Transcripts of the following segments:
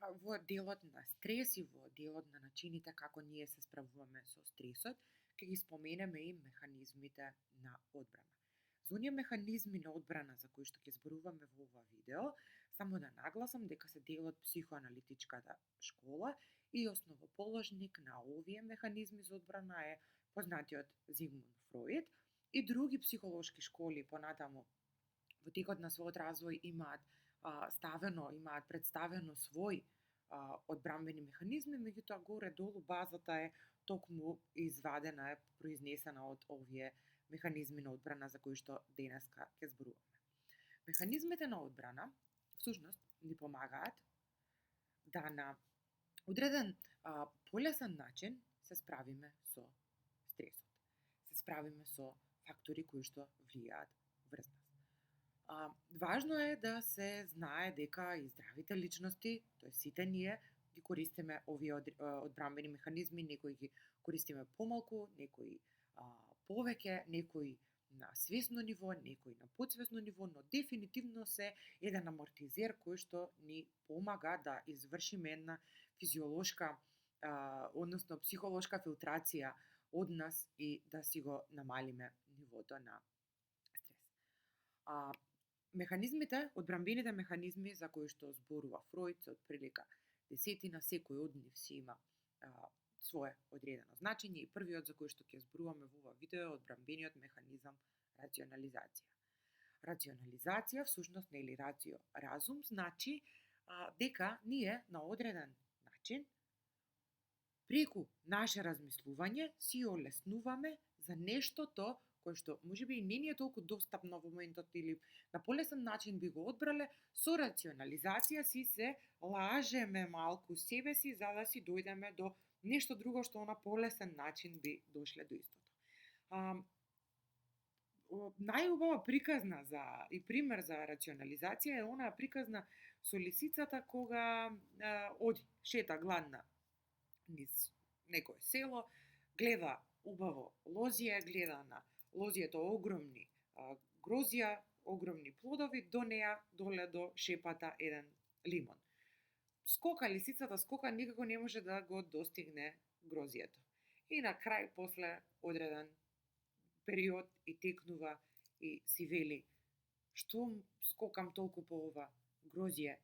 Во делот на стрес и во делот на начините како ние се справуваме со стресот, ќе ги споменеме и механизмите на одбрана. За оние механизми на одбрана за кои што ќе зборуваме во ова видео, само да нагласам дека се дел од психоаналитичката школа и основоположник на овие механизми за одбрана е познатиот Зигмунд Фроид и други психолошки школи понатаму во текот на својот развој имаат представено свој одбранбени механизми, меѓутоа горе-долу базата е токму извадена е произнесена од овие механизми на одбрана за кои што денеска ќе зборуваме. Механизмите на одбрана всушност ни помагаат да на одреден полесен начин се справиме со стресот. Се справиме со фактори кои што влијаат врз нас. Важно е да се знае дека и здравите личности, тоа сите ние, ги користиме овие одбранбени механизми, некои ги користиме помалку, некои повеќе, некои на свесно ниво, некои на подсвесно ниво, но дефинитивно се еден амортизер кој што ни помага да извршиме една физиолошка, односно психолошка филтрација од нас и да си го намалиме нивото на стрес. Механизмите, одбранбените механизми за кои што зборува Фроид се отприлика десетина, секој од нив си има свое одредено значење и првиот за кој што ќе зборуваме во ова видео е одбранбениот механизам рационализација. Рационализација, всушност, нели рацио, разум, значи дека ние на одреден начин преку наше размислување си олеснуваме за нештото кое што можеби и не ни е толку достапно во моментот или на полесен начин би го одбрале, со рационализација си се лажеме малку себе си за да си дојдеме до нешто друго што на полесен начин би дошле до истото. Најубава приказна и пример за рационализација е онаа приказна со лисицата кога оди, шета гладна низ некое село, гледа убаво лозие, гледа на лозието огромни грозија, огромни плодови, до неа доле до шепата еден лимон. Скока лисицата, скока, никако не може да го достигне грозието. И на крај, после одреден период, и текнува и си вели: што скокам толку по ова грозие,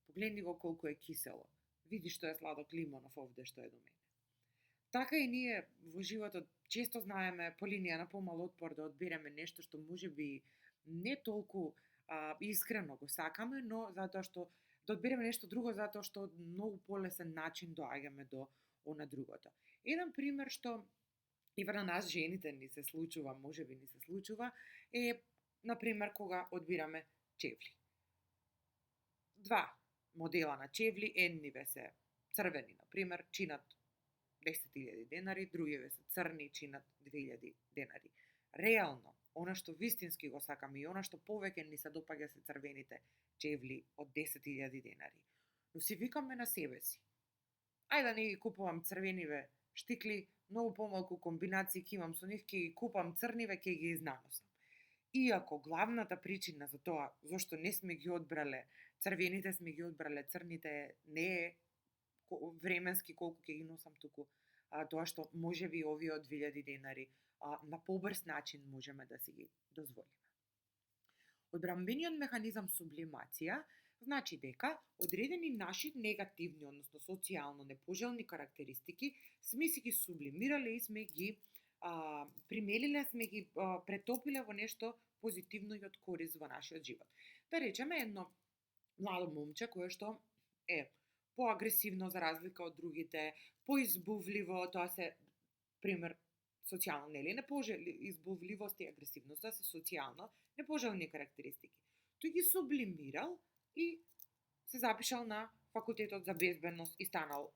погледни го колку е кисело, види што е сладок лимонов овде што е до мене. Така и ние во животот често знаеме по линија на помал отпор да одбереме нешто што можеби не толку искрено го сакаме, но затоа што да одбереме нешто друго затоа што од многу полесен начин доаѓаме до она другото. Еден пример што и на нас жените ни се случува, можеби ни се случува, е на пример кога одбираме чевли. Два модела на чевли, едниве се црвени на пример, чинат 10.000 денари, другиве се црни, чинат 2.000 денари. Реално, она што вистински го сакаме и она што повеќе ни се допаѓа се црвените чевли од 10.000 денари. Но си викаме на себе си: ајде да не ги купувам црвениве штикли, многу помалку комбинации ќе имам со нив, ќе ги купам црниве, ќе ги изнаносам. Иако главната причина за тоа зошто не сме ги одбрале црвените, сме ги одбрале црните, не е временски колку ќе ги носам, туку тоа што можеби овие од 2.000 денари на побрз начин можеме да си ги дозволиме. Одбранбениот механизам сублимација значи дека одредени наши негативни, односно социјално непожелни карактеристики сме си ги сублимирале и сме ги примелиле, сме ги претопиле во нешто позитивно и од корист во нашиот живот. Да речеме едно младо момче кое што е поагресивно за разлика од другите, поизбувливо, тоа се пример социјално, нели, избувливост и агресивноста се социјално непожелни карактеристики. Тој ги сублимирал и се запишал на факултетот за безбедност и станал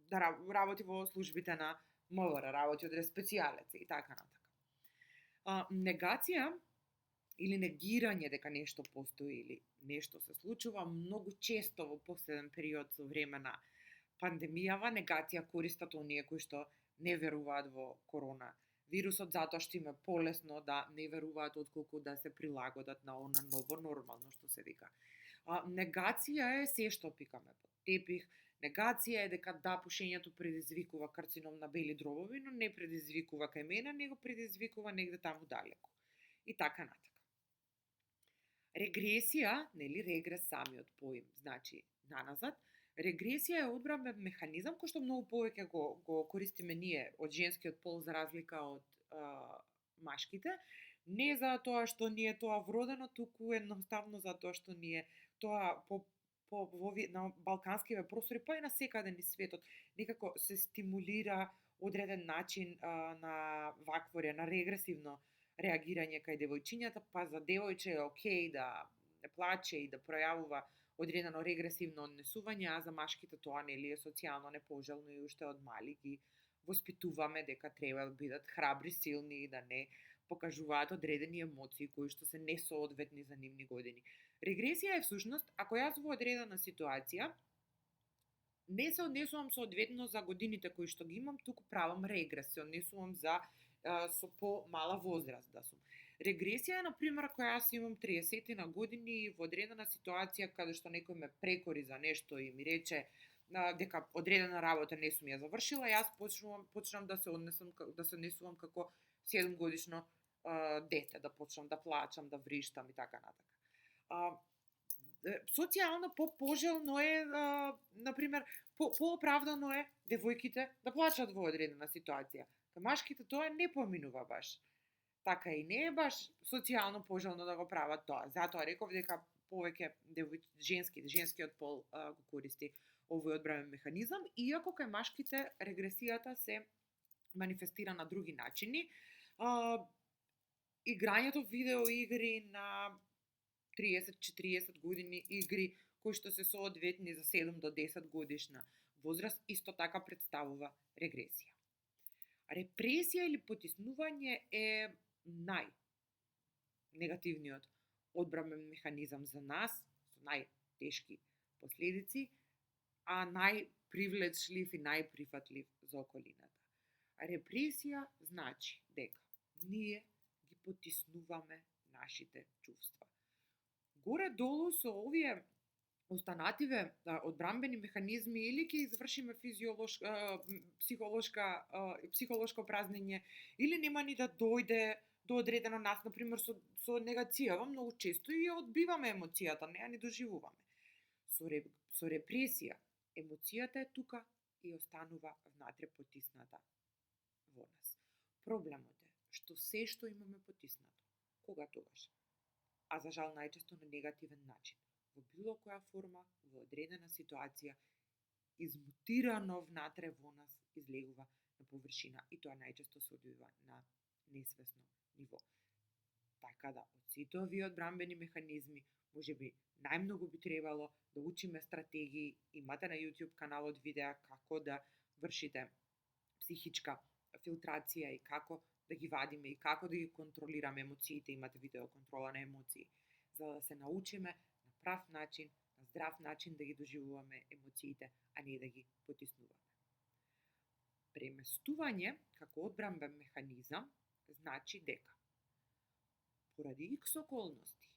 да работи во службите на МВР, работи од специјалец и така натака. Негација или негирање дека нешто постои или нешто се случува многу често во последен период со време на пандемијава, негација користат оние кои што не веруваат во корона вирусот, затоа што им е полесно да не веруваат отколку да се прилагодат на она ново нормално што се вика. Негација е се што пикаме под тепих. Негација е дека да, пушењето предизвикува карцином на бели дробови, но не предизвикува кај мене, него предизвикува негде таму далеку. И така натака. Регресија, нели регрес самиот поим, значи наназад, регресија е одбранбен механизам кој што многу повеќе го користиме ние од женскиот пол за разлика од машките, не за тоа што ни е тоа вродено, туку едноставно за тоа што ни е тоа на балканскиве простори, па и на секаде низ светот, некако се стимулира одреден начин на вакворија, на регресивно реагирање кај девојчињата, па за девојче е окей да не плаче и да пројавува одредено регресивно однесување, а за машките тоа нели е социјално непожелно и уште од мали ги воспитуваме дека треба да бидат храбри, силни и да не покажуваат одредени емоции кои што се несоодветни за нивни години. Регресија е всушност, ако јас во одредена ситуација не се однесувам соодветно за годините кои што ги имам, туку правам регрес, се однесувам за со по-мала возраст да сум. Регресија е, например, ако јас имам 30 на години и во одредена ситуација каде што некој ме прекори за нешто и ми рече дека одредена работа не сум ја завршила, јас почнам да се однесувам како 7 годишно дете, да почнам да плачам, да вриштам и така натака. Социјално пожелно е, например, пооправдано е девојките да плачат во одредена ситуација. Кај машките тоа не поминува баш. Така и не е баш социјално пожелно да го прават тоа. Затоа реков дека повеќе женскиот пол го користи овој одбранен механизам, иако кај машките регресијата се манифестира на други начини. Играњето видеоигри на 30-40 години, игри кои што се соодветни за 7 до 10 годишна возраст, исто така представува регресија. Репресија или потиснување е најнегативниот одбранбен механизам за нас, со најтешки последици, а најпривлечлив и најприфатлив за околината. Репресија значи дека ние ги потиснуваме нашите чувства. Горе-долу со овие останативе одбранбени механизми или ќе извршиме психолошко празнење, или нема ни да дојде до одредено нас, например, со негацијава, многу често и ја одбиваме емоцијата, не ја ни доживуваме. Со репресија, емоцијата е тука и останува внатре потисната во нас. Проблемот е што се што имаме потиснато, кога тогаш? А за жал најчесто на негативен начин, во било која форма, во одредена ситуација, измутирано внатре во нас излегува на површина и тоа најчесто се одвива на несвесно ниво. Така да, од сите овие одбранбени механизми, можеби најмногу би требало да учиме стратегии, имате на YouTube каналот видеа како да вршите психичка филтрација и како да ги вадиме и како да ги контролираме емоциите, имате видео контрола на емоции, за да се научиме на прав начин, на здрав начин да ги доживуваме емоциите, а не да ги потиснуваме. Преместување како одбранбен механизам значи дека поради икс околности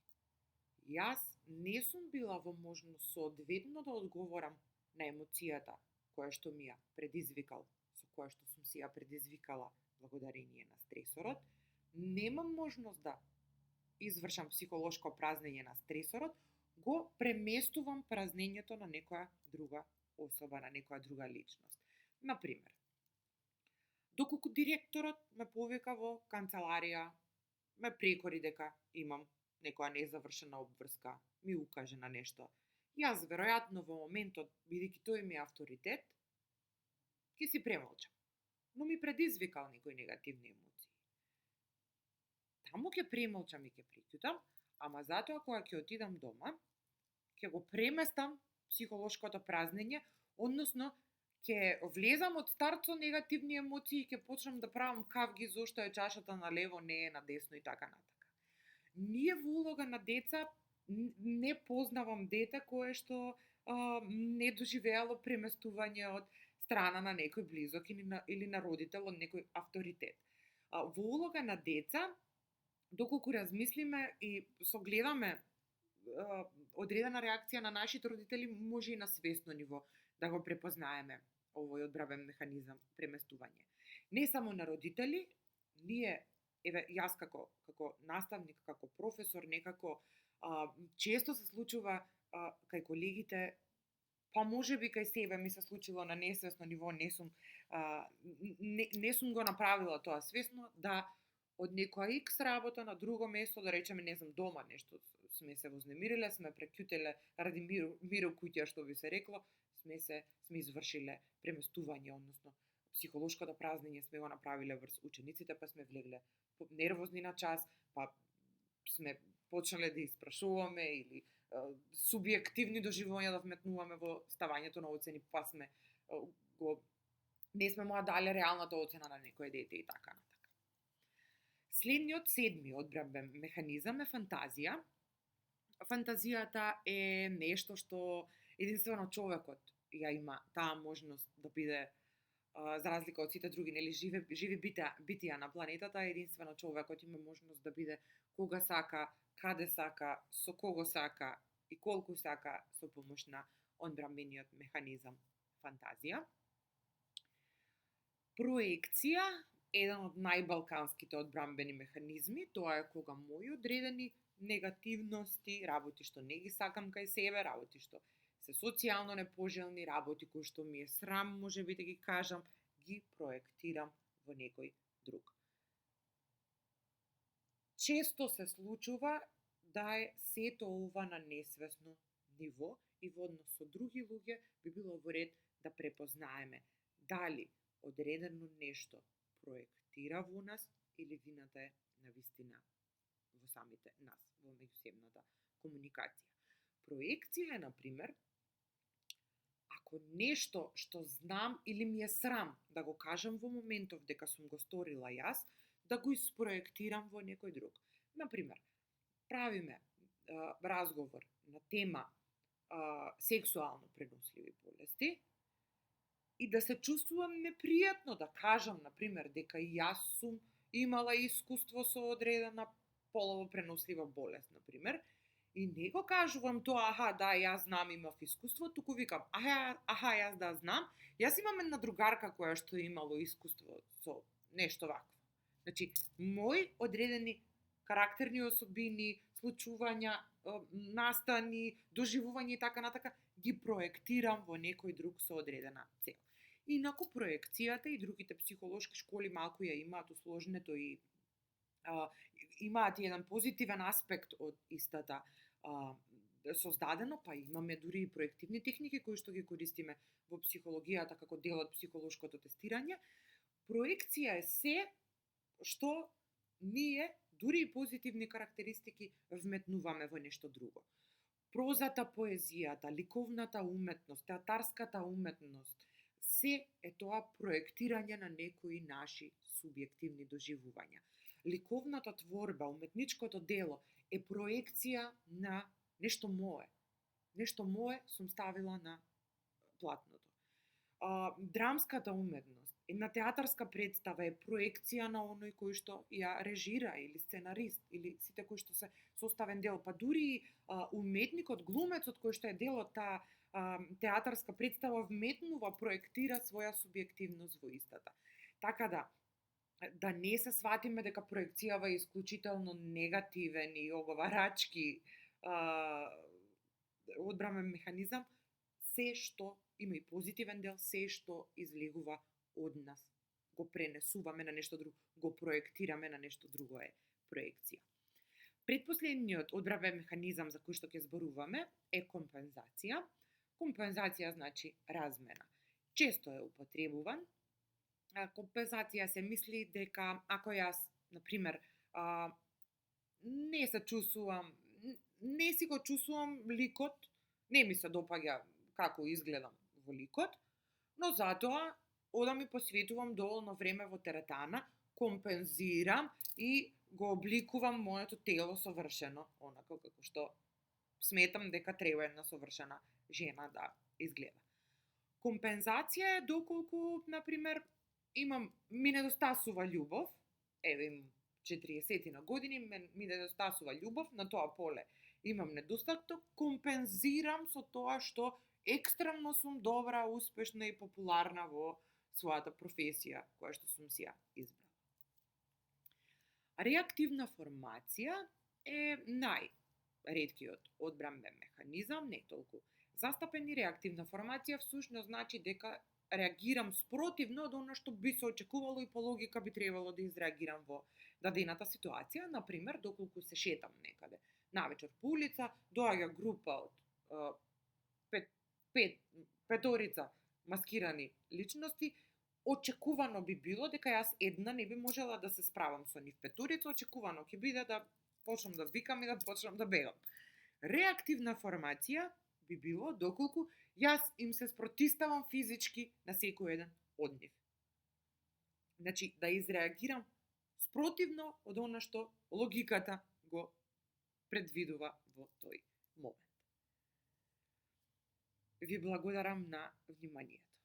јас не сум била во можност соодветно да одговорам на емоцијата која што ми ја предизвикал, со која што сум си ја предизвикала благодарение на стресорот, немам можност да извршам психолошко празнење на стресорот, го преместувам празнењето на некоја друга особа, на некоја друга личност. Например, доколку директорот ме повика во канцеларија, ме прекори дека имам некоја незавршена обврска, ми укаже на нешто. Јас, веројатно, во моментот, бидејќи тој ми е авторитет, ќе си премолчам. Но ми предизвикал некои негативни емоции. Таму ќе премолчам и ќе приќутам, ама затоа кога ќе отидам дома, ќе го преместам психолошкото празнење, односно ќе влезам од старт со негативни емоции и ќе почнам да правам кавги зошто е чашата на лево, не е на десно и така натака. Ние во улога на деца не познавам дете кое што не доживеало преместување од страна на некој близок или на родител од некој авторитет. Во улога на деца, доколку размислиме и согледаме одредена реакција на нашите родители, може и на свесно ниво да го препознаеме овој одбравен механизам преместување. Не само на родители, ние, еве јас како наставник, како професор, некако често се случува кај колегите, па може би кај себе ми се случило на несвесно ниво, не сум го направила тоа свесно, да од некоја X работа на друго место, да речеме, не знам, дома нешто сме се вознемириле, сме прекјутеле ради мир у куќа, што би се рекло, сме извршиле преместување, односно психолошкото празнење сме го направиле врз учениците, па сме влегле нервозни на час, па сме почнале да испрашуваме или субјективни доживувања да вметнуваме во ставањето на оцени, па не сме му дале реалната оцена на некој дете и така натака. Следниот, седми одбранбен механизам е фантазија. Фантазијата е нешто што единствено човекот ја има таа можност да биде, за разлика од сите други, нели, живи битија на планетата, единствено човекот има можност да биде кога сака, каде сака, со кого сака и колку сака, со помош на одбранбениот механизам фантазија. Проекција, еден од најбалканските одбранбени механизми, тоа е кога мои одредени негативности, работи што не ги сакам кај себе, работи што се социјално непожелни, работи кои што ми е срам, може би да ги кажам, ги проектирам во некој друг. Често се случува да е сето ова на несвесно ниво и во однос со други луѓе би било во ред да препознаеме дали одредено нешто проектира во нас или вината е навистина во самите нас, во меѓусебната комуникација. Проекција е, например, ако нешто што знам или ми е срам да го кажам во моментов дека сум го сторила јас, да го испроектирам во некој друг. Например, правиме разговор на тема сексуално преносливи болести и да се чувствувам непријатно да кажам, например, дека и јас сум имала искуство со одредена полово пренослива болест, например, и не го кажувам тоа, да, јас знам, имав искуство, туку викам, јас да знам, јас имам една другарка која што е имало искуство со нешто вакво. Значи, мои одредени карактерни особини, случувања, настани, доживување и така натака, ги проектирам во некој друг со одредена цел. Инаку проекцијата и другите психолошки школи малку ја имаат усложнето и имаат и еден позитивен аспект од истата создадено, па имаме дури и проективни техники кои што ги користиме во психологијата како дел од психолошкото тестирање. Проекција е се што ние дури и позитивни карактеристики вметнуваме во нешто друго. Прозата, поезијата, ликовната уметност, театарската уметност, се е тоа проектирање на некои наши субјективни доживувања. Ликовната творба, уметничкото дело е проекција на нешто мое. Нешто мое сум ставила на платното. Драмската уметност, една театарска представа е проекција на оној кој што ја режира или сценарист или сите кои што се составен дел, па дури уметникот, глумецот кој што е дел од таа театарска представа вметнува, проектира своја субјективност во истата. Така да не се сватиме дека проекцијава е исклучително негативен и оговарачки одбранбен механизам, се што има и позитивен дел, се што излегува од нас го пренесуваме на нешто друго, го проектираме на нешто друго е проекција. Предпоследниот одбранбен механизам за кој што ќе зборуваме е компензација. Компензација значи размена. Често е употребуван. Компензација се мисли дека ако јас, например, не се чувствувам, не си го чувствувам ликот, не ми се допаѓа како изгледам во ликот, но затоа одам и посветувам доволно време во теретана, компензирам и го обликувам моето тело совршено, онако како што сметам дека треба една совршена жена да изгледа. Компензација е доколку, например, ми недостасува љубов, еве имам 40 на години, ми недостасува љубов, на тоа поле Имам недостаток, компензирам со тоа што екстремно сум добра, успешна и популарна во својата професија која што сум си ја избрала. Реактивна формација е најреткиот одбранбен механизам, не толку застапен, и реактивна формација всушност значи дека реагирам спротивно од она што би се очекувало и по логика би требало да изреагирам во дадената ситуација. Например, доколку се шетам некаде навечер по улица, доаѓа група од пет, пет, петорица маскирани личности, очекувано би било дека јас една не би можела да се справам со нив петорица, очекувано ќе биде да почнам да викам и да почнам да бегам. Реактивна формација би било доколку јас им се спротиставам физички на секој еден од нив. Значи, да изреагирам спротивно од она што логиката го предвидува во тој момент. Ви благодарам на вниманието.